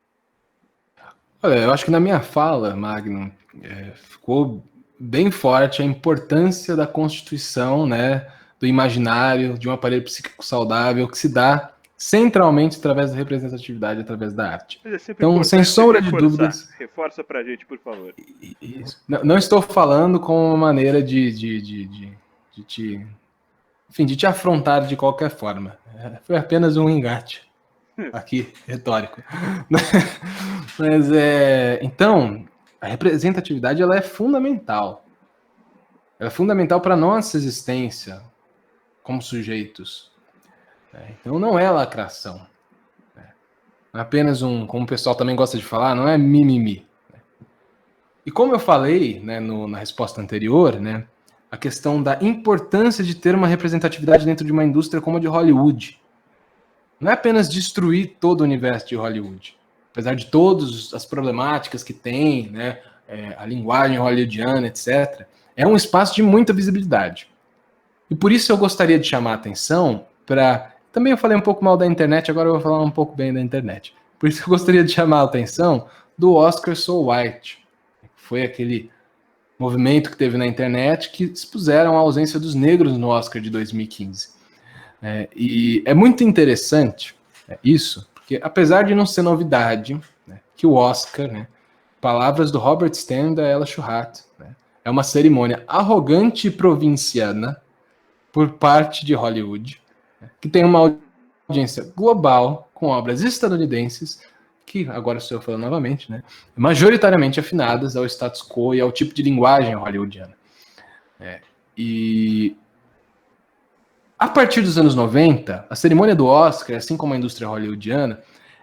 Olha, eu acho que na minha fala, Magno, ficou bem forte a importância da constituição, né, do imaginário, de um aparelho psíquico saudável que se dá centralmente através da representatividade, através da arte. Então, sem sombra de dúvidas... Reforça pra gente, por favor. Isso. Não estou falando com uma maneira de te afrontar de qualquer forma. Foi apenas um engate aqui, retórico. Mas, então, a representatividade ela é fundamental. Ela é fundamental para a nossa existência como sujeitos. Então, não é lacração. É apenas como o pessoal também gosta de falar, não é mimimi. E como eu falei, né, na resposta anterior, né, a questão da importância de ter uma representatividade dentro de uma indústria como a de Hollywood. Não é apenas destruir todo o universo de Hollywood. Apesar de todas as problemáticas que tem, né, a linguagem hollywoodiana, etc., é um espaço de muita visibilidade. E por isso eu gostaria de chamar a atenção para... Também eu falei um pouco mal da internet, agora eu vou falar um pouco bem da internet. Por isso eu gostaria de chamar a atenção do Oscar So White. Foi aquele movimento que teve na internet que expuseram a ausência dos negros no Oscar de 2015. E é muito interessante isso, porque apesar de não ser novidade, né, que o Oscar, né, palavras do Robert Stan e da Ella Schuhat, né, é uma cerimônia arrogante e provinciana por parte de Hollywood, né, que tem uma audiência global com obras estadunidenses, que agora estou eu falando novamente, né, majoritariamente afinadas ao status quo e ao tipo de linguagem hollywoodiana. E a partir dos anos 90, a cerimônia do Oscar, assim como a indústria hollywoodiana,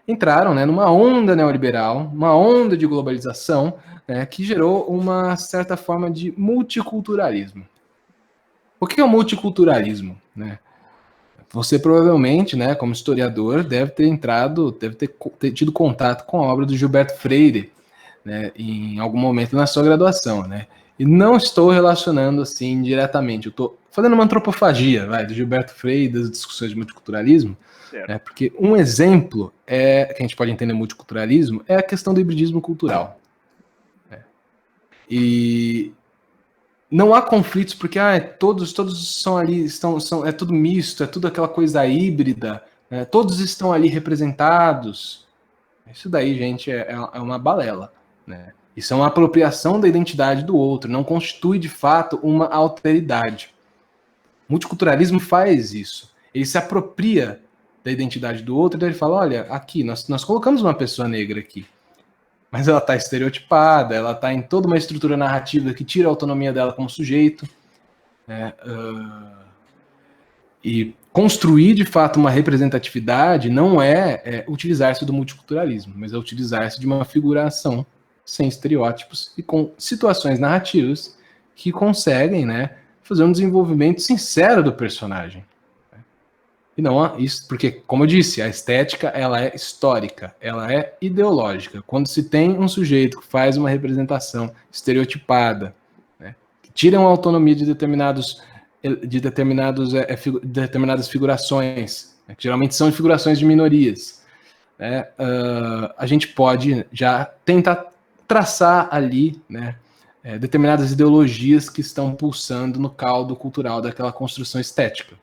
entraram, né, numa onda neoliberal, uma onda de globalização, né, que gerou uma certa forma de multiculturalismo. O que é o multiculturalismo? Né? Você provavelmente, né, como historiador, deve ter tido contato com a obra do Gilberto Freire, né, em algum momento na sua graduação, né? E não estou relacionando assim diretamente, eu estou fazendo uma antropofagia, do Gilberto Freire, das discussões de multiculturalismo, né, porque um exemplo que a gente pode entender multiculturalismo é a questão do hibridismo cultural. Né? E não há conflitos porque todos são ali, é tudo misto, é tudo aquela coisa híbrida, né? Todos estão ali representados. Isso daí, gente, é uma balela. Né? Isso é uma apropriação da identidade do outro, não constitui de fato uma alteridade. O multiculturalismo faz isso. Ele se apropria da identidade do outro e ele fala, olha, aqui, nós colocamos uma pessoa negra aqui, mas ela está estereotipada, ela está em toda uma estrutura narrativa que tira a autonomia dela como sujeito. Né? E construir, de fato, uma representatividade não é utilizar-se do multiculturalismo, mas é utilizar-se de uma figuração sem estereótipos e com situações narrativas que conseguem, né, fazer um desenvolvimento sincero do personagem. E não isso, porque, como eu disse, a estética ela é histórica, ela é ideológica. Quando se tem um sujeito que faz uma representação estereotipada, né, que tira uma autonomia de determinadas figurações, né, que geralmente são figurações de minorias, né, a gente pode já tentar traçar ali, né, determinadas ideologias que estão pulsando no caldo cultural daquela construção estética.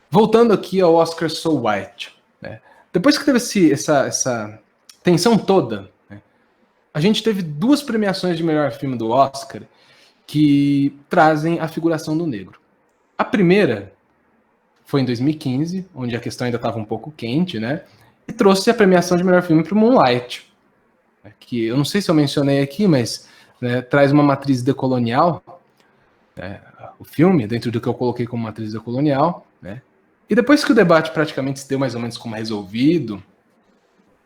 Voltando aqui ao Oscar So White, né, depois que teve essa tensão toda, né, a gente teve 2 premiações de melhor filme do Oscar que trazem a figuração do negro. A primeira foi em 2015, onde a questão ainda estava um pouco quente, né? E trouxe a premiação de melhor filme para o Moonlight, que eu não sei se eu mencionei aqui, mas né, traz uma matriz decolonial, o filme, dentro do que eu coloquei como matriz decolonial, né? E depois que o debate praticamente se deu mais ou menos como resolvido,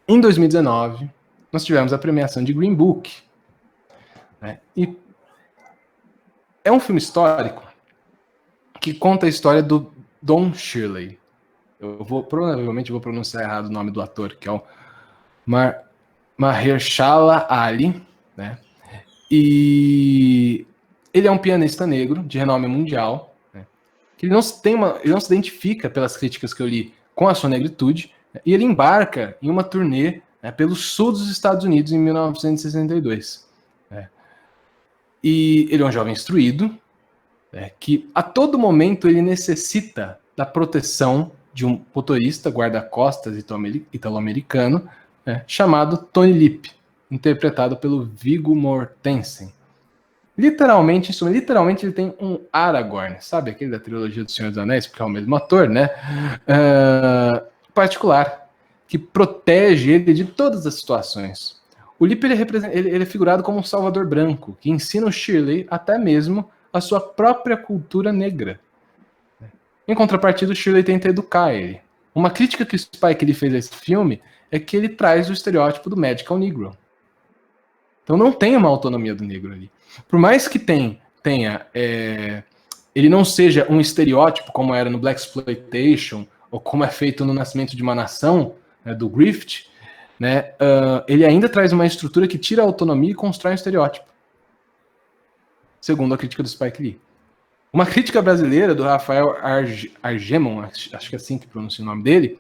em 2019, nós tivemos a premiação de Green Book. Né? E é um filme histórico que conta a história do Don Shirley. Provavelmente vou pronunciar errado o nome do ator, que é o Mahershala Ali, né? E ele é um pianista negro de renome mundial, né? Que ele não se identifica pelas críticas que eu li com a sua negritude, né? E ele embarca em uma turnê, né, pelo sul dos Estados Unidos em 1962. Né? E ele é um jovem instruído, que a todo momento ele necessita da proteção de um motorista guarda-costas italo-americano, né, chamado Tony Lip, interpretado pelo Viggo Mortensen. Literalmente ele tem um Aragorn, sabe aquele da trilogia do Senhor dos Anéis, porque é o mesmo ator, né? Particular, que protege ele de todas as situações. O Lip ele é figurado como um salvador branco, que ensina o Shirley até mesmo a sua própria cultura negra. Em contrapartida, o Shirley tenta educar ele. Uma crítica que o Spike Lee fez a esse filme é que ele traz o estereótipo do medical negro. Então não tem uma autonomia do negro ali. Por mais que tenha ele não seja um estereótipo como era no Blaxploitation ou como é feito no Nascimento de uma Nação, né, do Griffith, né, ele ainda traz uma estrutura que tira a autonomia e constrói um estereótipo. Segundo a crítica do Spike Lee. Uma crítica brasileira do Rafael Argemon, acho que é assim que pronuncia o nome dele,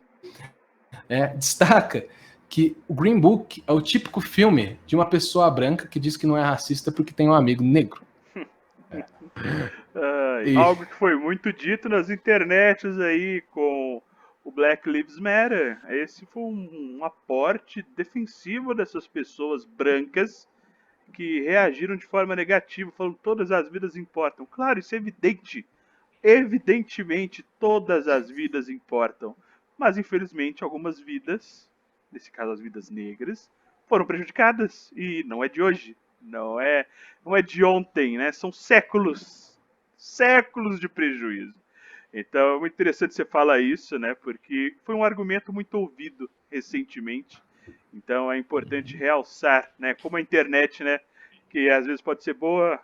destaca que o Green Book é o típico filme de uma pessoa branca que diz que não é racista porque tem um amigo negro. Algo que foi muito dito nas internets aí com o Black Lives Matter. Esse foi um aporte defensivo dessas pessoas brancas que reagiram de forma negativa, falando que todas as vidas importam. Claro, isso é evidente. Evidentemente, todas as vidas importam. Mas, infelizmente, algumas vidas, nesse caso as vidas negras, foram prejudicadas. E não é de hoje. Não é de ontem, né? São séculos de prejuízo. Então é muito interessante você falar isso, né? Porque foi um argumento muito ouvido recentemente. Então é importante realçar, né? Como a internet, né? Que às vezes pode ser boa,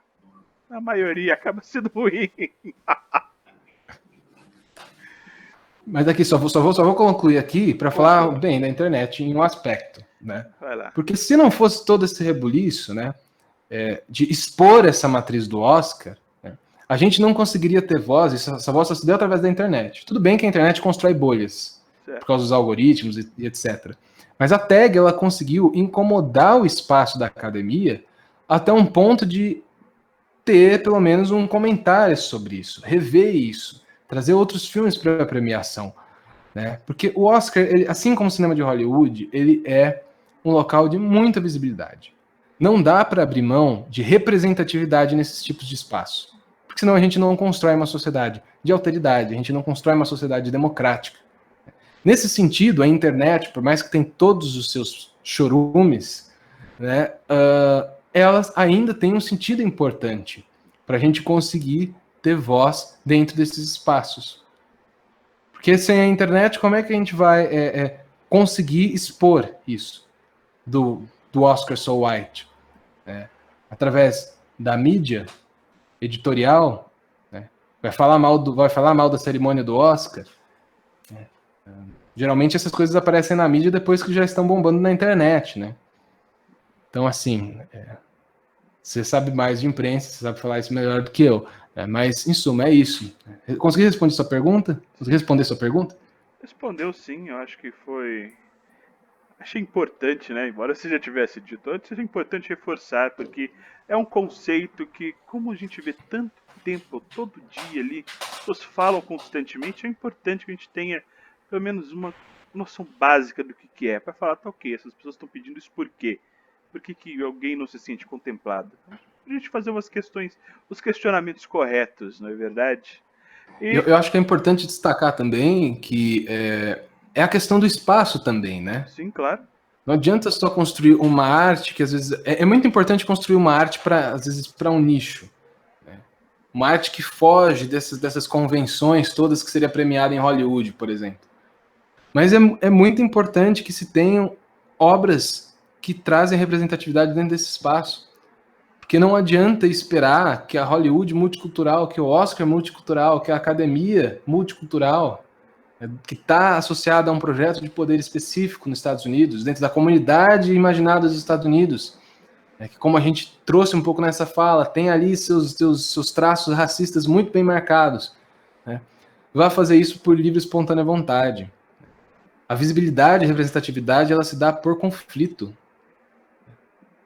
a maioria acaba sendo ruim. Mas aqui só vou concluir aqui para falar bem da internet em um aspecto, né? Vai lá. Porque se não fosse todo esse rebuliço, né, de expor essa matriz do Oscar, né, a gente não conseguiria ter voz. Essa voz só se deu através da internet. Tudo bem que a internet constrói bolhas por causa dos algoritmos e etc. Mas a TAG ela conseguiu incomodar o espaço da academia até um ponto de ter pelo menos um comentário sobre isso, rever isso, trazer outros filmes para a premiação, né? Porque o Oscar, ele, assim como o cinema de Hollywood, ele é um local de muita visibilidade. Não dá para abrir mão de representatividade nesses tipos de espaço, porque senão a gente não constrói uma sociedade de alteridade, a gente não constrói uma sociedade democrática. Nesse sentido, a internet, por mais que tenha todos os seus chorumes, né, elas ainda têm um sentido importante para a gente conseguir ter voz dentro desses espaços. Porque sem a internet, como é que a gente vai conseguir expor isso do Oscar So White? Através da mídia editorial, né? vai falar mal da cerimônia do Oscar. Geralmente essas coisas aparecem na mídia depois que já estão bombando na internet, né? Então, assim, você sabe mais de imprensa, você sabe falar isso melhor do que eu. Mas, em suma, é isso. Consegui responder sua pergunta? Consegui responder sua pergunta? Respondeu sim, eu acho que foi. Achei importante, né? Embora você já tivesse dito antes, é importante reforçar, porque é um conceito que, como a gente vê tanto tempo, todo dia ali, as pessoas falam constantemente, é importante que a gente tenha pelo menos uma noção básica do que é, para falar, tá ok, essas pessoas estão pedindo isso por quê? Por que alguém não se sente contemplado? A gente fazer umas questões, os questionamentos corretos, não é verdade? Eu acho que é importante destacar também que é a questão do espaço também, né? Sim, claro. Não adianta só construir uma arte que às vezes... É muito importante construir uma arte, às vezes, para um nicho. Né? Uma arte que foge dessas convenções todas que seria premiada em Hollywood, por exemplo. Mas é muito importante que se tenham obras que trazem representatividade dentro desse espaço. Porque não adianta esperar que a Hollywood multicultural, que o Oscar multicultural, que a academia multicultural, que está associada a um projeto de poder específico nos Estados Unidos, dentro da comunidade imaginada dos Estados Unidos, que como a gente trouxe um pouco nessa fala, tem ali seus traços racistas muito bem marcados. Né? Vai fazer isso por livre e espontânea vontade. A visibilidade e representatividade, ela se dá por conflito.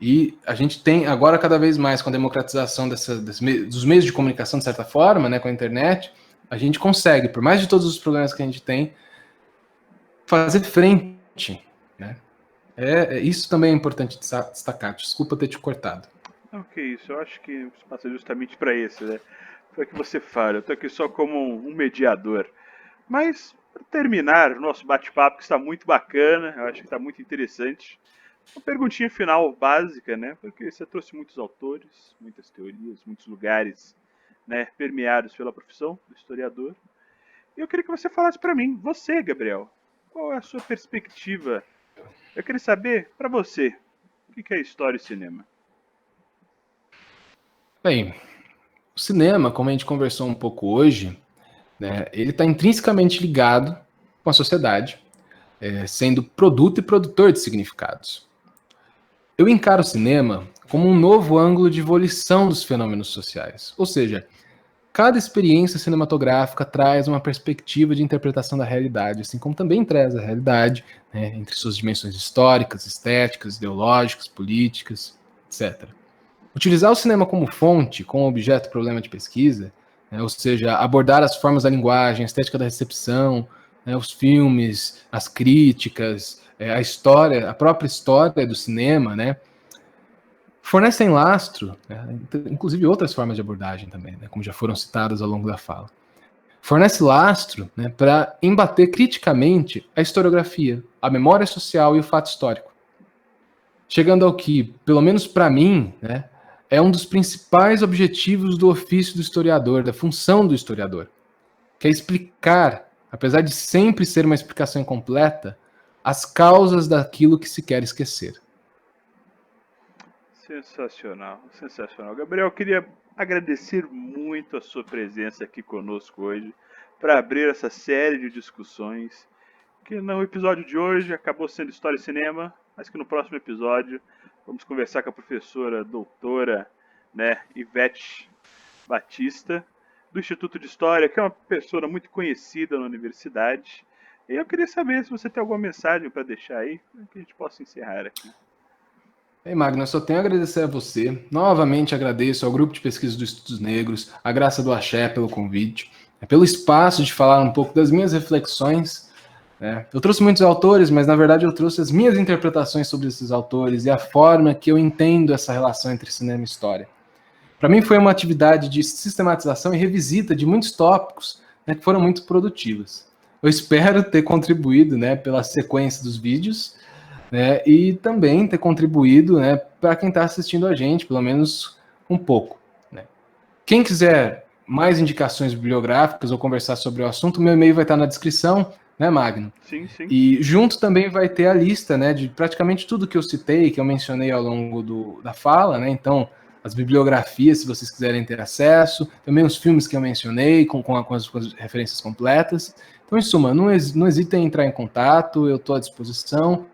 E a gente tem, agora cada vez mais, com a democratização dos meios de comunicação, de certa forma, né, com a internet, a gente consegue, por mais de todos os problemas que a gente tem, fazer frente. Né? Isso também é importante destacar. Desculpa ter te cortado. Não, que isso. Eu acho que o espaço é justamente para isso, né? Para que você fale. Eu tô aqui só como um mediador. Mas, para terminar o nosso bate-papo, que está muito bacana, eu acho que está muito interessante. Uma perguntinha final básica, né? Porque você trouxe muitos autores, muitas teorias, muitos lugares, né, permeados pela profissão do historiador. E eu queria que você falasse para mim, você, Gabriel, qual é a sua perspectiva? Eu queria saber, para você, o que é história e cinema? Bem, o cinema, como a gente conversou um pouco hoje, né, ele está intrinsecamente ligado com a sociedade, sendo produto e produtor de significados. Eu encaro o cinema como um novo ângulo de evolução dos fenômenos sociais. Ou seja, cada experiência cinematográfica traz uma perspectiva de interpretação da realidade, assim como também traz a realidade, né, entre suas dimensões históricas, estéticas, ideológicas, políticas, etc. Utilizar o cinema como fonte, como objeto problema de pesquisa, né, ou seja, abordar as formas da linguagem, a estética da recepção, né, os filmes, as críticas, a história, a própria história do cinema, né, fornecem lastro, né, inclusive outras formas de abordagem também, né, como já foram citadas ao longo da fala. Fornece lastro, né, para embater criticamente a historiografia, a memória social e o fato histórico. Chegando ao que, pelo menos para mim, né, é um dos principais objetivos do ofício do historiador, da função do historiador, que é explicar, apesar de sempre ser uma explicação incompleta, as causas daquilo que se quer esquecer. Sensacional, sensacional. Gabriel, eu queria agradecer muito a sua presença aqui conosco hoje para abrir essa série de discussões que no episódio de hoje acabou sendo História e Cinema, mas que no próximo episódio vamos conversar com a professora doutora, né, Ivete Batista, do Instituto de História, que é uma pessoa muito conhecida na universidade. E eu queria saber se você tem alguma mensagem para deixar aí, para que a gente possa encerrar aqui. Ei, Magno, eu só tenho a agradecer a você. Novamente agradeço ao Grupo de Pesquisa dos Estudos Negros, a Graça do Axé pelo convite, pelo espaço de falar um pouco das minhas reflexões. Eu trouxe muitos autores, mas na verdade eu trouxe as minhas interpretações sobre esses autores e a forma que eu entendo essa relação entre cinema e história. Para mim foi uma atividade de sistematização e revisita de muitos tópicos, né, que foram muito produtivas. Eu espero ter contribuído, né, pela sequência dos vídeos, né, e também ter contribuído, né, para quem está assistindo a gente, pelo menos um pouco. Né. Quem quiser mais indicações bibliográficas ou conversar sobre o assunto, meu e-mail vai estar na descrição, né, Magno? Sim, sim. E junto também vai ter a lista, né, de praticamente tudo que eu citei, que eu mencionei ao longo da fala, né, então as bibliografias, se vocês quiserem ter acesso, também os filmes que eu mencionei, com as referências completas. Então, em suma, não hesitem em entrar em contato, eu estou à disposição.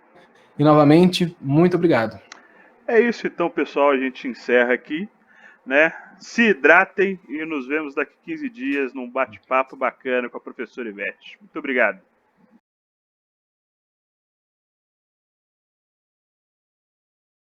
E, novamente, muito obrigado. É isso então, pessoal, a gente encerra aqui, né? Se hidratem e nos vemos daqui 15 dias num bate-papo bacana com a professora Ivete. Muito obrigado.